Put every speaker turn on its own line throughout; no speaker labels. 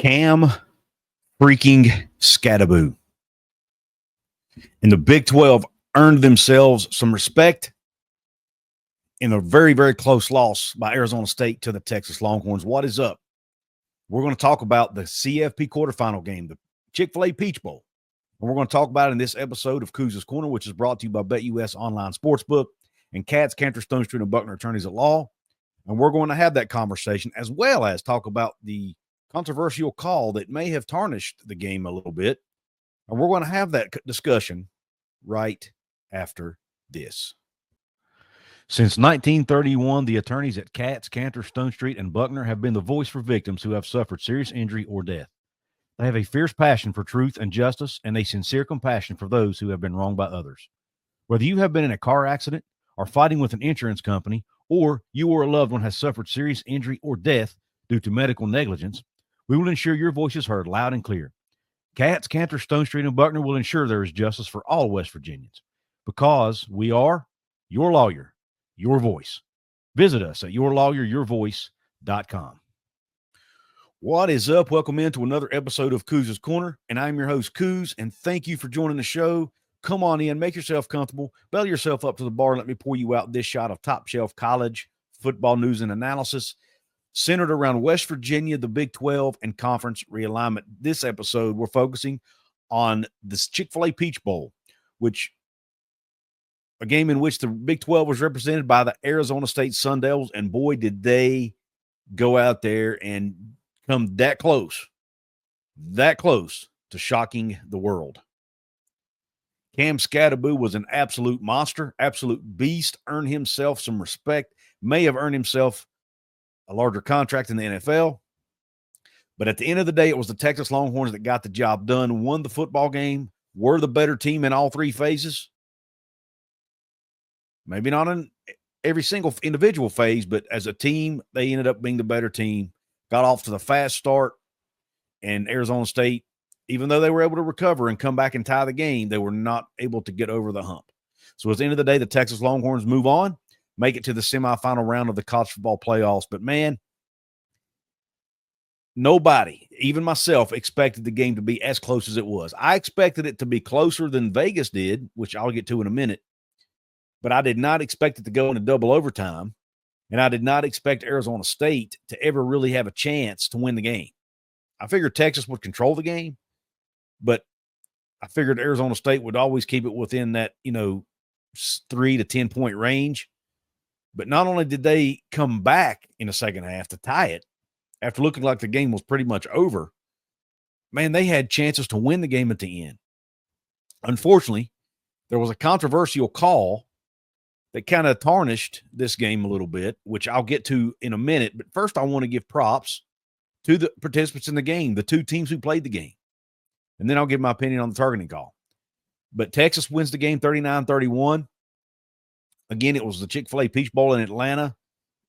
Cam freaking Skattebo and the Big 12 earned themselves some respect in a very, very close loss by Arizona State to the Texas Longhorns. What is up? We're going to talk about the CFP quarterfinal game, the Chick-fil-A Peach Bowl. And we're going to talk about it in this episode of Couz's Corner, which is brought to you by BetUS Online Sportsbook and Katz, Cantor, Stone Street, and Buckner Attorneys at Law. And we're going to have that conversation as well as talk about the controversial call that may have tarnished the game a little bit. And we're going to have that discussion right after this. Since 1931, the attorneys at Katz, Cantor, Stone Street, and Buckner have been the voice for victims who have suffered serious injury or death. They have a fierce passion for truth and justice and a sincere compassion for those who have been wronged by others. Whether you have been in a car accident or fighting with an insurance company, or you or a loved one has suffered serious injury or death due to medical negligence, we will ensure your voice is heard loud and clear. Katz, Cantor, Stone Street, and Buckner will ensure there is justice for all West Virginians because we are your lawyer, your voice. Visit us at yourlawyeryourvoice.com. What is up? Welcome into another episode of Couz's Corner, and I'm your host, Couz, and thank you for joining the show. Come on in, make yourself comfortable, belly yourself up to the bar, and let me pour you out this shot of top-shelf college football news and analysis centered around West Virginia, the Big 12, and conference realignment. This episode, we're focusing on this Chick-fil-A Peach Bowl, which a game in which the Big 12 was represented by the Arizona State Sun Devils, and boy, did they go out there and come that close to shocking the world. Cam Skattebo was an absolute monster, absolute beast, earned himself some respect, may have earned himself a larger contract in the NFL. But at the end of the day, it was the Texas Longhorns that got the job done, won the football game, were the better team in all three phases. Maybe not in every single individual phase, but as a team, they ended up being the better team, got off to the fast start, and Arizona State, even though they were able to recover and come back and tie the game, they were not able to get over the hump. So at the end of the day, the Texas Longhorns move on, make it to the semifinal round of the college football playoffs. But, man, nobody, even myself, expected the game to be as close as it was. I expected it to be closer than Vegas did, which I'll get to in a minute. But I did not expect it to go into double overtime, and I did not expect Arizona State to ever really have a chance to win the game. I figured Texas would control the game, but I figured Arizona State would always keep it within that, 3 to 10 point range. But not only did they come back in the second half to tie it, after looking like the game was pretty much over, man, they had chances to win the game at the end. Unfortunately, there was a controversial call that kind of tarnished this game a little bit, which I'll get to in a minute. But first, I want to give props to the participants in the game, the two teams who played the game. And then I'll give my opinion on the targeting call. But Texas wins the game 39-31. Again, it was the Chick-fil-A Peach Bowl in Atlanta.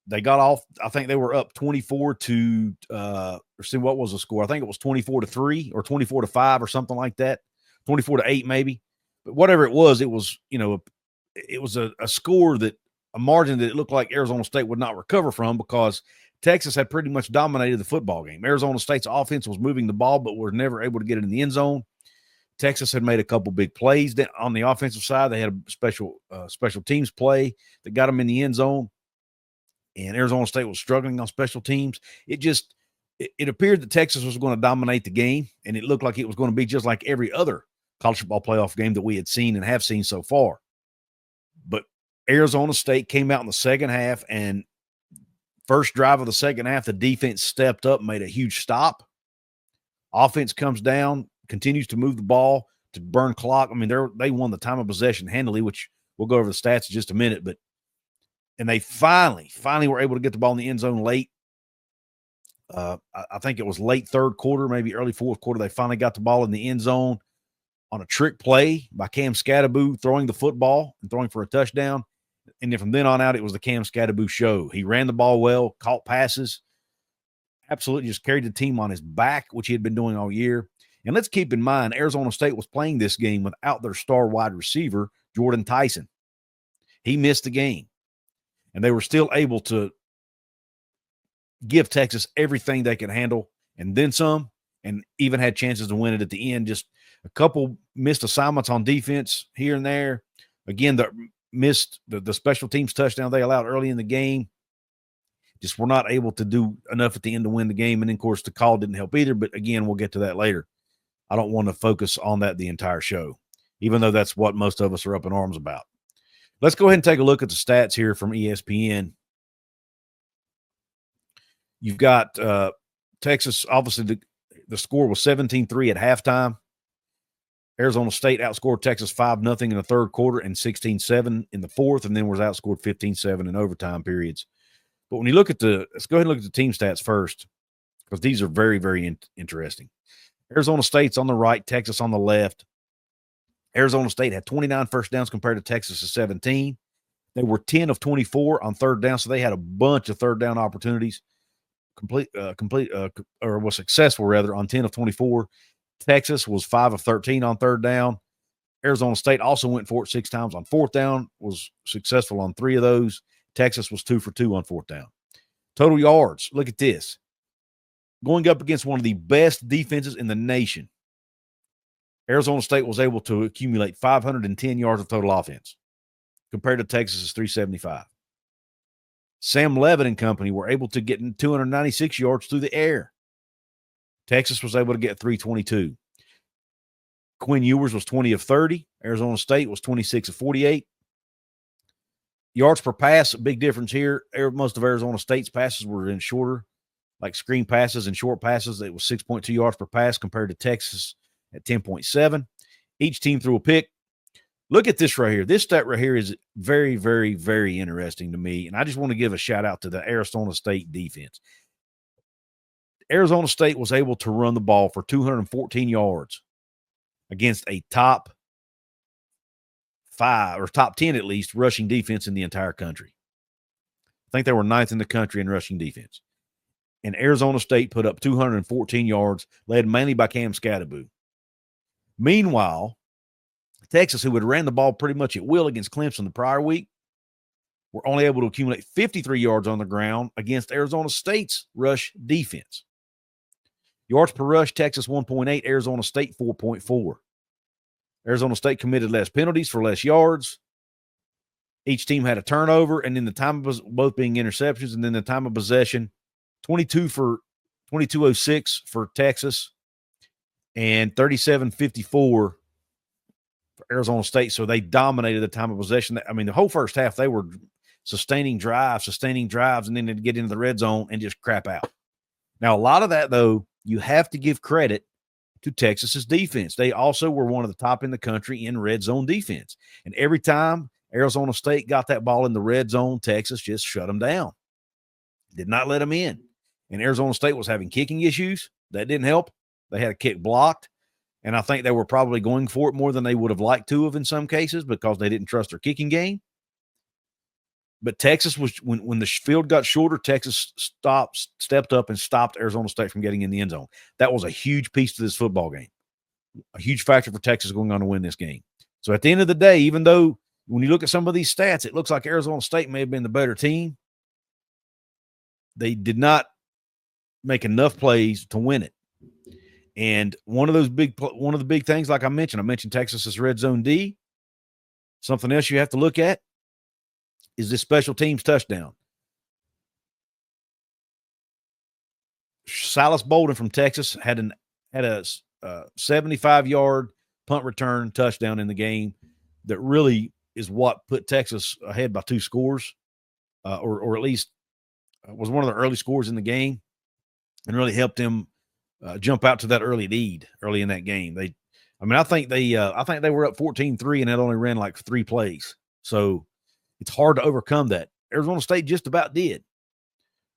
They got off, I think they were up 24 to, what was the score? I think it was 24-3 or 24-5 or something like that. 24-8 maybe. But whatever it was it was a score that, a margin that it looked like Arizona State would not recover from because Texas had pretty much dominated the football game. Arizona State's offense was moving the ball, but was never able to get it in the end zone. Texas had made a couple big plays on the offensive side. They had a special teams play that got them in the end zone, and Arizona State was struggling on special teams. It appeared that Texas was going to dominate the game, and it looked like it was going to be just like every other college football playoff game that we had seen and have seen so far. But Arizona State came out in the second half, and first drive of the second half, the defense stepped up, made a huge stop. Offense comes down, continues to move the ball to burn clock. I mean, they won the time of possession handily, which we'll go over the stats in just a minute. And they finally were able to get the ball in the end zone late. I think it was late third quarter, maybe early fourth quarter. They finally got the ball in the end zone on a trick play by Cam Skattebo throwing the football and throwing for a touchdown. And then from then on out, it was the Cam Skattebo show. He ran the ball well, caught passes, absolutely just carried the team on his back, which he had been doing all year. And let's keep in mind, Arizona State was playing this game without their star wide receiver, Jordan Tyson. He missed the game. And they were still able to give Texas everything they could handle and then some. and even had chances to win it at the end. Just a couple missed assignments on defense here and there. Again, the special teams touchdown they allowed early in the game. Just were not able to do enough at the end to win the game. And, of course, the call didn't help either. But, again, we'll get to that later. I don't want to focus on that the entire show, even though that's what most of us are up in arms about. Let's go ahead and take a look at the stats here from ESPN. You've got Texas, obviously the score was 17-3 at halftime. Arizona State outscored Texas 5-0 in the third quarter and 16-7 in the fourth, and then was outscored 15-7 in overtime periods. But when you look at let's go ahead and look at the team stats first, because these are very, very interesting. Arizona State's on the right, Texas on the left. Arizona State had 29 first downs compared to Texas' 17. They were 10 of 24 on third down, so they had a bunch of third down opportunities. Was successful rather on 10 of 24. Texas was 5 of 13 on third down. Arizona State also went for it 6 times on fourth down, was successful on 3 of those. Texas was 2 for 2 on fourth down. Total yards, look at this. Going up against one of the best defenses in the nation, Arizona State was able to accumulate 510 yards of total offense compared to Texas's 375. Sam Levitt and company were able to get 296 yards through the air. Texas was able to get 322. Quinn Ewers was 20 of 30. Arizona State was 26 of 48. Yards per pass, a big difference here. Most of Arizona State's passes were in shorter, like screen passes and short passes. It was 6.2 yards per pass compared to Texas at 10.7. Each team threw a pick. Look at this right here. This stat right here is very, very, very interesting to me, and I just want to give a shout-out to the Arizona State defense. Arizona State was able to run the ball for 214 yards against a top 5 or top 10 at least rushing defense in the entire country. I think they were 9th in the country in rushing defense. And Arizona State put up 214 yards, led mainly by Cam Skattebo. Meanwhile, Texas, who had ran the ball pretty much at will against Clemson the prior week, were only able to accumulate 53 yards on the ground against Arizona State's rush defense. Yards per rush, Texas 1.8, Arizona State 4.4. Arizona State committed less penalties for less yards. Each team had a turnover, and then the time of both being interceptions, and then the time of possession, 22:06 for Texas, and 37:54 for Arizona State. So they dominated the time of possession. I mean, the whole first half, they were sustaining drives, and then they'd get into the red zone and just crap out. Now, a lot of that, though, you have to give credit to Texas's defense. They also were one of the top in the country in red zone defense. And every time Arizona State got that ball in the red zone, Texas just shut them down. Did not let them in. And Arizona State was having kicking issues. That didn't help. They had a kick blocked. And I think they were probably going for it more than they would have liked to have in some cases because they didn't trust their kicking game. But Texas was, when the field got shorter, Texas stepped up and stopped Arizona State from getting in the end zone. That was a huge piece to this football game. A huge factor for Texas going on to win this game. So at the end of the day, even though when you look at some of these stats, it looks like Arizona State may have been the better team, they did not make enough plays to win it. And one of the big things, like I mentioned Texas's red zone D. Something else you have to look at is this special teams touchdown. Silas Bolden from Texas had a 75-yard punt return touchdown in the game that really is what put Texas ahead by 2 scores, or at least was one of the early scores in the game, and really helped them jump out to that early lead early in that game. I think they were up 14-3 and had only ran like 3 plays. So it's hard to overcome that. Arizona State just about did,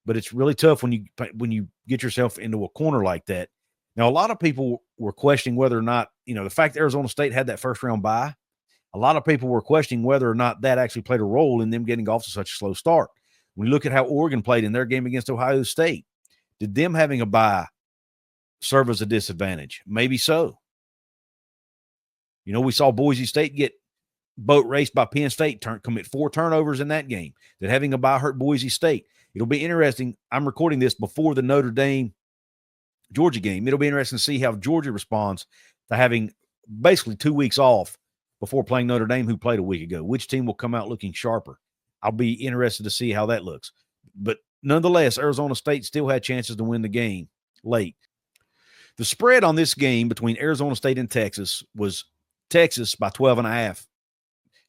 but it's really tough when you get yourself into a corner like that. Now, a lot of people were questioning whether or not, the fact that Arizona State had that first round bye, a lot of people were questioning whether or not that actually played a role in them getting off to such a slow start. When you look at how Oregon played in their game against Ohio State, did them having a bye serve as a disadvantage? Maybe so. We saw Boise State get boat raced by Penn State, commit 4 turnovers in that game. Did having a bye hurt Boise State? It'll be interesting. I'm recording this before the Notre Dame Georgia game. It'll be interesting to see how Georgia responds to having basically 2 weeks off before playing Notre Dame, who played a week ago. Which team will come out looking sharper? I'll be interested to see how that looks. But nonetheless, Arizona State still had chances to win the game late. The spread on this game between Arizona State and Texas was Texas by 12.5.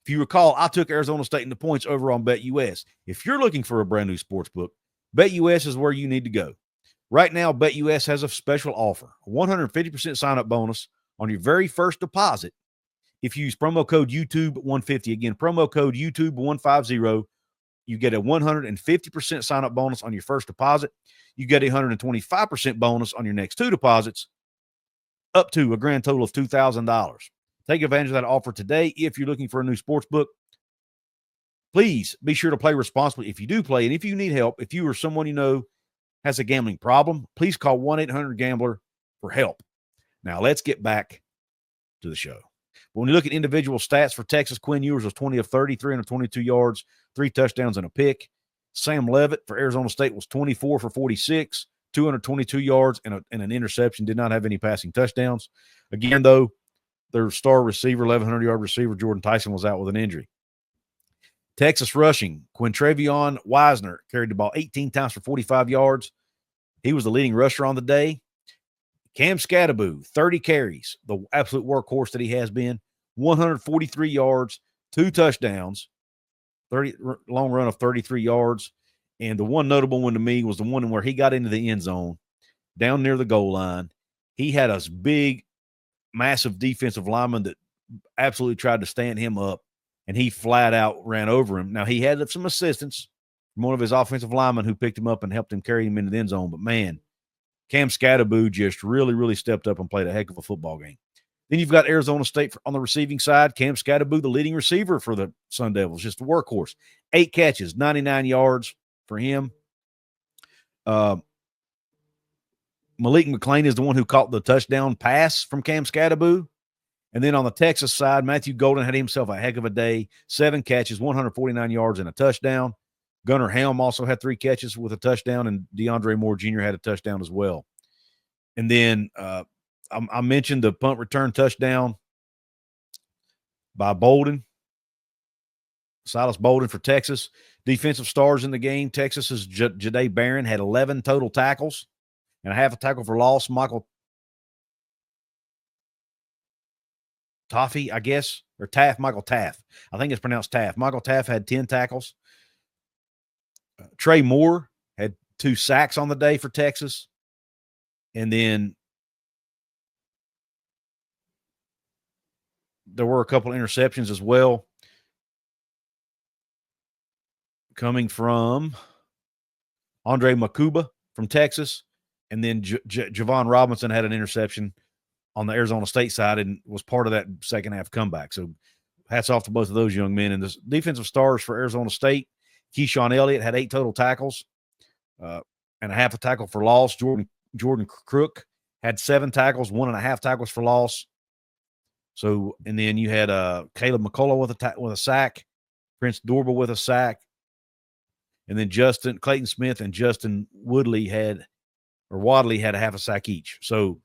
If you recall, I took Arizona State in the points over on BetUS. If you're looking for a brand new sports book, BetUS is where you need to go. Right now, BetUS has a special offer, a 150% sign-up bonus on your very first deposit if you use promo code YouTube150. Again, promo code YouTube150. You get a 150% sign-up bonus on your first deposit. You get a 125% bonus on your next two deposits, up to a grand total of $2,000. Take advantage of that offer today if you're looking for a new sports book. Please be sure to play responsibly if you do play. And if you need help, if you or someone you know has a gambling problem, please call 1-800-GAMBLER for help. Now, let's get back to the show. When you look at individual stats for Texas, Quinn Ewers was 20 of 30, 322 yards, 3 touchdowns, and a pick. Sam Leavitt for Arizona State was 24 for 46, 222 yards, and an interception. Did not have any passing touchdowns. Again, though, their star receiver, 1,100-yard receiver, Jordan Tyson, was out with an injury. Texas rushing, Quintrevion Wisner carried the ball 18 times for 45 yards. He was the leading rusher on the day. Cam Skattebo, 30 carries, the absolute workhorse that he has been, 143 yards, 2 touchdowns, 30 long run of 33 yards. And the one notable one to me was the one where he got into the end zone down near the goal line. He had a big, massive defensive lineman that absolutely tried to stand him up, and he flat out ran over him. Now, he had some assistance from one of his offensive linemen who picked him up and helped him carry him into the end zone. But, man, Cam Skattebo just really, really stepped up and played a heck of a football game. Then you've got Arizona State on the receiving side. Cam Skattebo, the leading receiver for the Sun Devils, just a workhorse. 8 catches, 99 yards for him. Malik McClain is the one who caught the touchdown pass from Cam Skattebo. And then on the Texas side, Matthew Golden had himself a heck of a day. 7 catches, 149 yards, and a touchdown. Gunnar Helm also had 3 catches with a touchdown, and DeAndre Moore Jr. had a touchdown as well. And then I mentioned the punt return touchdown by Bolden, Silas Bolden for Texas. Defensive stars in the game, Texas's Jahdae Barron had 11 total tackles and a half a tackle for loss. Michael Taffy, I guess, or Taff, Michael Taff. I think it's pronounced Taff. Michael Taff had 10 tackles. Trey Moore had 2 sacks on the day for Texas. And then there were a couple interceptions as well coming from Andre Makuba from Texas. And then Javon Robinson had an interception on the Arizona State side and was part of that second half comeback. So hats off to both of those young men. And the defensive stars for Arizona State, Keyshawn Elliott had 8 total tackles and a half a tackle for loss. Jordan Crook had 7 tackles, 1.5 tackles for loss. So, and then you had Caleb McCullough with a sack, Prince Dorbal with a sack, and then Clayton Smith and Justin Wadley had a half a sack each. So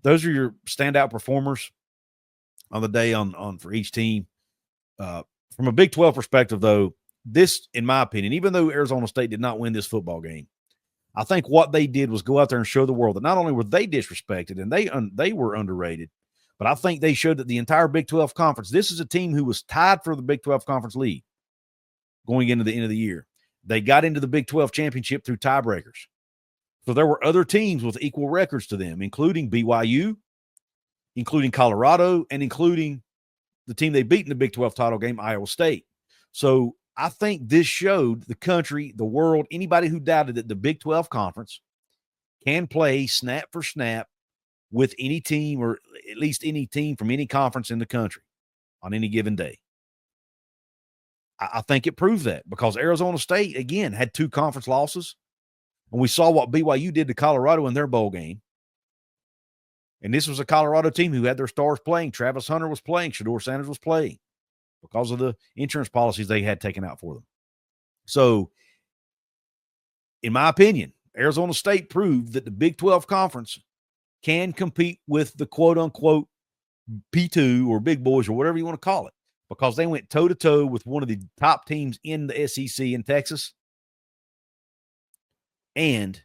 those are your standout performers on the day on for each team. From a Big 12 perspective, though, this, in my opinion, even though Arizona State did not win this football game, I think what they did was go out there and show the world that not only were they disrespected and they were underrated, but I think they showed that the entire Big 12 conference, this is a team who was tied for the Big 12 conference lead going into the end of the year. They got into the Big 12 championship through tiebreakers. So there were other teams with equal records to them, including BYU, including Colorado, and including the team they beat in the Big 12 title game, Iowa State. So I think this showed the country, the world, anybody who doubted that the Big 12 conference can play snap for snap with any team, or at least any team from any conference in the country on any given day. I think it proved that because Arizona State, again, had 2 conference losses. And we saw what BYU did to Colorado in their bowl game. And this was a Colorado team who had their stars playing. Travis Hunter was playing. Shedeur Sanders was playing because of the insurance policies they had taken out for them. So, in my opinion, Arizona State proved that the Big 12 conference can compete with the quote-unquote P2 or big boys or whatever you want to call it, because they went toe-to-toe with one of the top teams in the SEC in Texas, and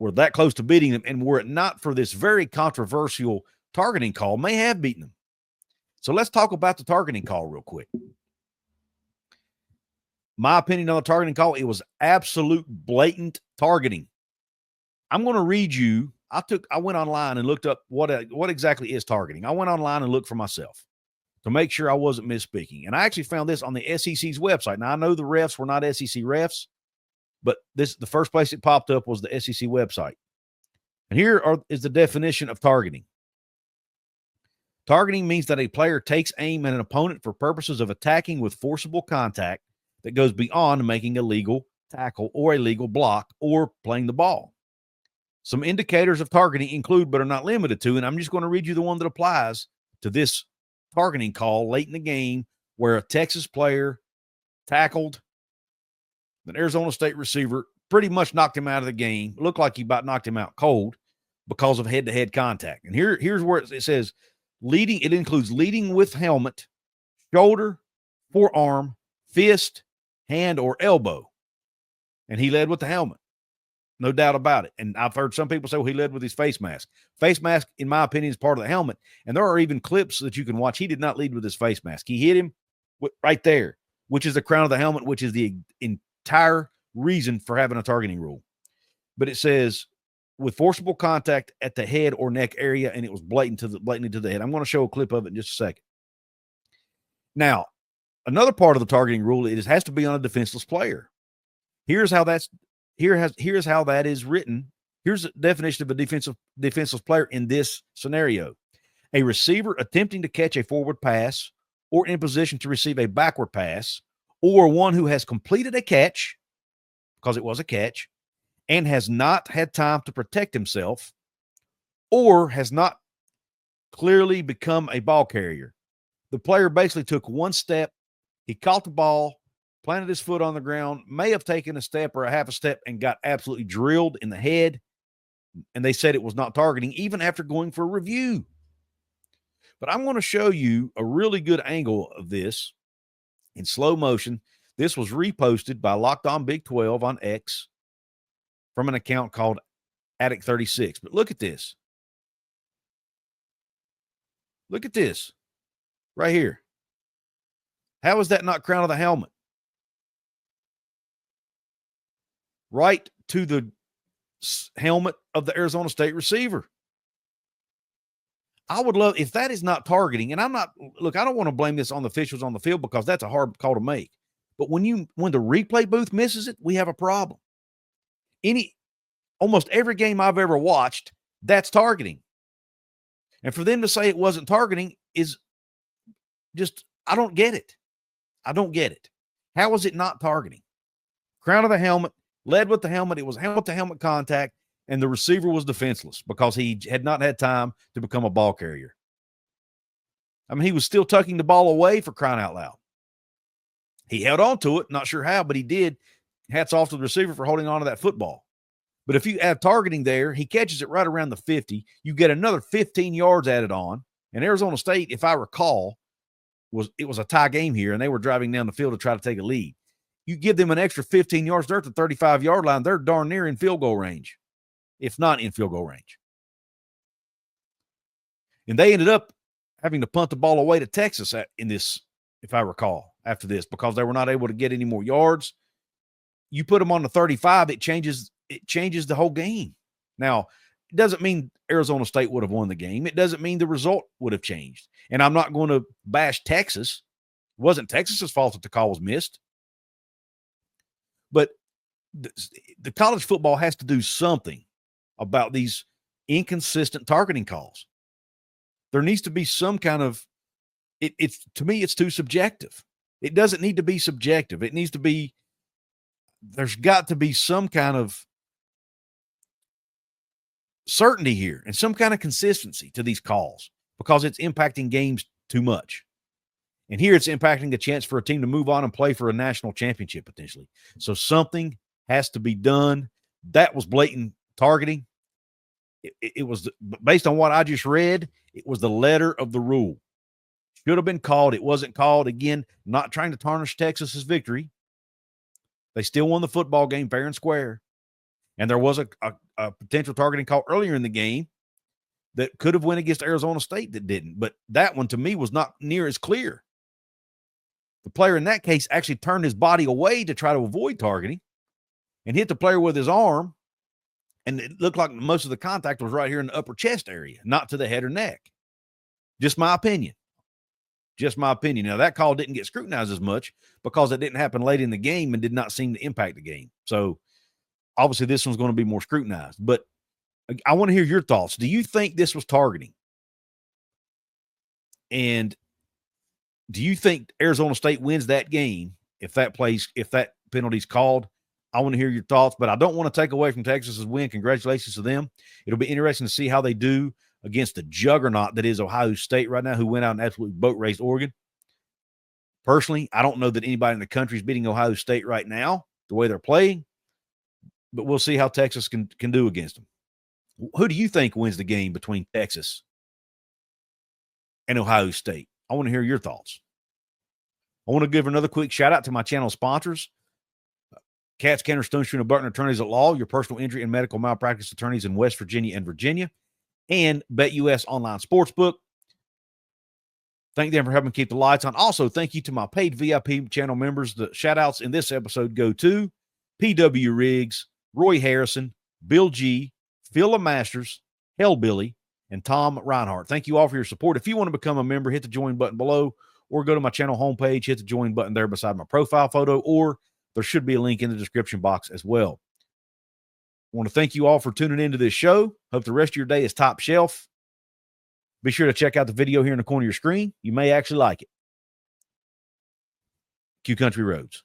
were that close to beating them, and were it not for this very controversial targeting call, may have beaten them. So let's talk about the targeting call real quick. My opinion on the targeting call, it was absolute blatant targeting. I'm going to read you. I went online and looked up what exactly is targeting. I went online and looked for myself to make sure I wasn't misspeaking. And I actually found this on the SEC's website. Now, I know the refs were not SEC refs, but the first place it popped up was the SEC website. And here is the definition of targeting. Targeting means that a player takes aim at an opponent for purposes of attacking with forcible contact that goes beyond making a legal tackle or a legal block or playing the ball. Some indicators of targeting include, but are not limited to, and I'm just going to read you the one that applies to this targeting call late in the game, where a Texas player tackled an Arizona State receiver, pretty much knocked him out of the game. It looked like he about knocked him out cold because of head-to-head contact. And here's where it says leading. It includes leading with helmet, shoulder, forearm, fist, hand, or elbow. And he led with the helmet. No doubt about it. And I've heard some people say, well, he led with his face mask. Face mask, in my opinion, is part of the helmet. And there are even clips that you can watch. He did not lead with his face mask. He hit him right there, which is the crown of the helmet, which is the entire reason for having a targeting rule. But it says with forcible contact at the head or neck area, and it was blatantly to the head. I'm going to show a clip of it in just a second. Now, another part of the targeting rule is it has to be on a defenseless player. Here's how that is written. Here's the definition of a defenseless player in this scenario. A receiver attempting to catch a forward pass or in position to receive a backward pass, or one who has completed a catch, because it was a catch, and has not had time to protect himself, or has not clearly become a ball carrier. The player basically took one step, he caught the ball, planted his foot on the ground, may have taken a step or a half a step and got absolutely drilled in the head, and they said it was not targeting, even after going for a review. But I'm going to show you a really good angle of this in slow motion. This was reposted by Locked On Big 12 on X from an account called Addict36. But look at this. Look at this right here. How is that not crown of the helmet? Right to the helmet of the Arizona State receiver. I would love, if that is not targeting, and I don't want to blame this on the officials on the field because that's a hard call to make. But when the replay booth misses it, we have a problem. Almost every game I've ever watched, that's targeting. And for them to say it wasn't targeting is just, I don't get it. I don't get it. How is it not targeting? Crown of the helmet, led with the helmet. It was helmet-to-helmet contact, and the receiver was defenseless because he had not had time to become a ball carrier. I mean, he was still tucking the ball away, for crying out loud. He held on to it, not sure how, but he did. Hats off to the receiver for holding on to that football. But if you add targeting there, he catches it right around the 50. You get another 15 yards added on. And Arizona State, if I recall, it was a tie game here, and they were driving down the field to try to take a lead. You give them an extra 15 yards, they're at the 35-yard line. They're darn near in field goal range, if not in field goal range. And they ended up having to punt the ball away to Texas in this, if I recall, after this, because they were not able to get any more yards. You put them on the 35, it changes the whole game. Now, it doesn't mean Arizona State would have won the game. It doesn't mean the result would have changed. And I'm not going to bash Texas. It wasn't Texas's fault that the call was missed. But the college football has to do something about these inconsistent targeting calls. There needs to be some kind of, to me, it's too subjective. It doesn't need to be subjective. It needs to be, there's got to be some kind of certainty here and some kind of consistency to these calls because it's impacting games too much. And here it's impacting a chance for a team to move on and play for a national championship potentially. So something has to be done. That was blatant targeting. it was based on what I just read. It was the letter of the rule. Should have been called. It wasn't called. Again, not trying to tarnish Texas's victory. They still won the football game fair and square. And there was a potential targeting call earlier in the game that could have went against Arizona State that didn't. But that one, to me, was not near as clear. The player in that case actually turned his body away to try to avoid targeting and hit the player with his arm. And it looked like most of the contact was right here in the upper chest area, not to the head or neck. Just my opinion. Just my opinion. Now, that call didn't get scrutinized as much because it didn't happen late in the game and did not seem to impact the game. So, obviously, this one's going to be more scrutinized. But I want to hear your thoughts. Do you think this was targeting? And do you think Arizona State wins that game if that penalty's called? I want to hear your thoughts, but I don't want to take away from Texas's win. Congratulations to them. It'll be interesting to see how they do against the juggernaut that is Ohio State right now, who went out and absolutely boat raced Oregon. Personally, I don't know that anybody in the country is beating Ohio State right now, the way they're playing, but we'll see how Texas can do against them. Who do you think wins the game between Texas and Ohio State? I want to hear your thoughts. I want to give another quick shout out to my channel sponsors. Katz, Kenner, Stonestreet, and Burton Attorneys at Law, your personal injury and medical malpractice attorneys in West Virginia and Virginia, and BetUS Online Sportsbook. Thank them for helping keep the lights on. Also, thank you to my paid VIP channel members. The shout-outs in this episode go to P.W. Riggs, Roy Harrison, Bill G., Phil Masters, Hellbilly, and Tom Reinhardt. Thank you all for your support. If you want to become a member, hit the join button below or go to my channel homepage, hit the join button there beside my profile photo, or there should be a link in the description box as well. I want to thank you all for tuning into this show. Hope the rest of your day is top shelf. Be sure to check out the video here in the corner of your screen. You may actually like it. Q Country Roads.